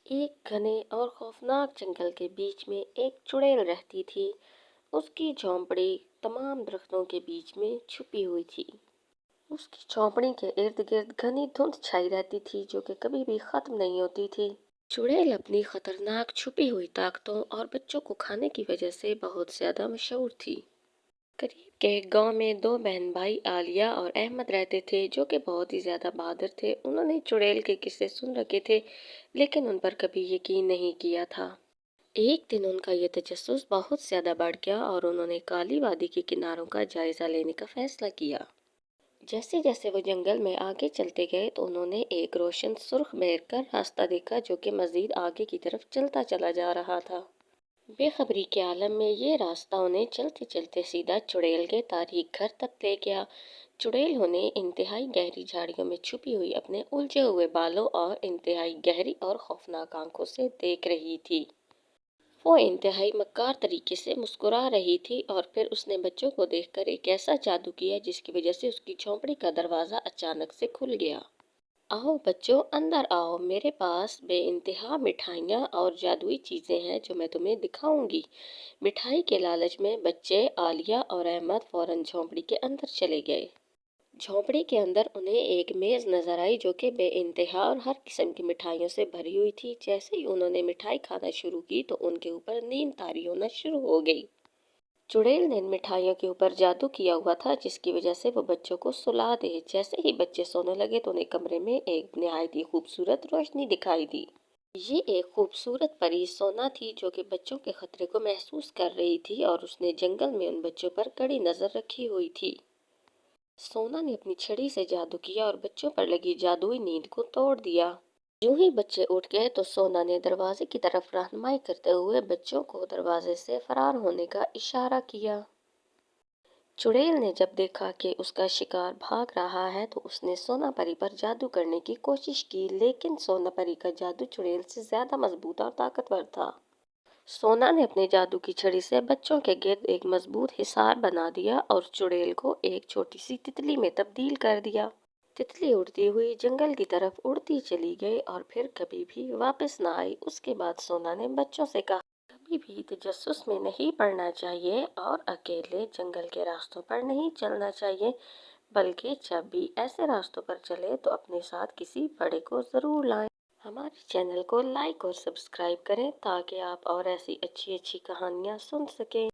ایک گھنے اور خوفناک جنگل کے بیچ میں ایک چڑیل رہتی تھی۔ اس کی جھونپڑی تمام درختوں کے بیچ میں چھپی ہوئی تھی۔ اس کی جھونپڑی کے ارد گرد گھنی دھند چھائی رہتی تھی جو کہ کبھی بھی ختم نہیں ہوتی تھی۔ چڑیل اپنی خطرناک چھپی ہوئی طاقتوں اور بچوں کو کھانے کی وجہ سے بہت زیادہ مشہور تھی۔ قریب کے ایک گاؤں میں دو بہن بھائی عالیہ اور احمد رہتے تھے جو کہ بہت ہی زیادہ بہادر تھے۔ انہوں نے چڑیل کے قصے سن رکھے تھے لیکن ان پر کبھی یقین نہیں کیا تھا۔ ایک دن ان کا یہ تجسس بہت زیادہ بڑھ گیا اور انہوں نے کالی وادی کے کناروں کا جائزہ لینے کا فیصلہ کیا۔ جیسے جیسے وہ جنگل میں آگے چلتے گئے تو انہوں نے ایک روشن سرخ میل کا راستہ دیکھا جو کہ مزید آگے کی طرف چلتا چلا جا رہا تھا۔ بے خبری کے عالم میں یہ راستہ انہیں چلتے چلتے سیدھا چڑیل کے تاریک گھر تک لے گیا۔ چڑیل انہیں انتہائی گہری جھاڑیوں میں چھپی ہوئی اپنے الجھے ہوئے بالوں اور انتہائی گہری اور خوفناک آنکھوں سے دیکھ رہی تھی۔ وہ انتہائی مکار طریقے سے مسکرا رہی تھی اور پھر اس نے بچوں کو دیکھ کر ایک ایسا جادو کیا جس کی وجہ سے اس کی جھونپڑی کا دروازہ اچانک سے کھل گیا۔ آؤ بچوں، اندر آؤ، میرے پاس بے انتہا مٹھائیاں اور جادوئی چیزیں ہیں جو میں تمہیں دکھاؤں گی۔ مٹھائی کے لالچ میں بچے عالیہ اور احمد فوراً جھونپڑی کے اندر چلے گئے۔ جھونپڑی کے اندر انہیں ایک میز نظر آئی جو کہ بے انتہا اور ہر قسم کی مٹھائیوں سے بھری ہوئی تھی۔ جیسے ہی انہوں نے مٹھائی کھانا شروع کی تو ان کے اوپر نیند طاری ہونا شروع ہو گئی۔ چڑیل نے ان مٹھائیوں کے اوپر جادو کیا ہوا تھا جس کی وجہ سے وہ بچوں کو سلا دے۔ جیسے ہی بچے سونے لگے تو انہیں کمرے میں ایک نہایت ہی خوبصورت روشنی دکھائی دی۔ یہ ایک خوبصورت پری سونا تھی جو کہ بچوں کے خطرے کو محسوس کر رہی تھی اور اس نے جنگل میں ان بچوں پر کڑی نظر رکھی ہوئی تھی۔ سونا نے اپنی چھڑی سے جادو کیا اور بچوں پر لگی جادوئی نیند کو توڑ دیا۔ یوں ہی بچے اٹھ گئے تو سونا نے دروازے کی طرف رہنمائی کرتے ہوئے بچوں کو دروازے سے فرار ہونے کا اشارہ کیا۔ چڑیل نے جب دیکھا کہ اس کا شکار بھاگ رہا ہے تو اس نے سونا پری پر جادو کرنے کی کوشش کی، لیکن سونا پری کا جادو چڑیل سے زیادہ مضبوط اور طاقتور تھا۔ سونا نے اپنے جادو کی چھڑی سے بچوں کے گرد ایک مضبوط حصار بنا دیا اور چڑیل کو ایک چھوٹی سی تتلی میں تبدیل کر دیا۔ تتلی اڑتی ہوئی جنگل کی طرف اڑتی چلی گئی اور پھر کبھی بھی واپس نہ آئی۔ اس کے بعد سونا نے بچوں سے کہا، کبھی بھی تجسس میں نہیں پڑنا چاہیے اور اکیلے جنگل کے راستوں پر نہیں چلنا چاہیے، بلکہ جب بھی ایسے راستوں پر چلے تو اپنے ساتھ کسی بڑے کو ضرور لائیں۔ ہمارے چینل کو لائک اور سبسکرائب کریں تاکہ آپ اور ایسی اچھی اچھی کہانیاں سن سکیں۔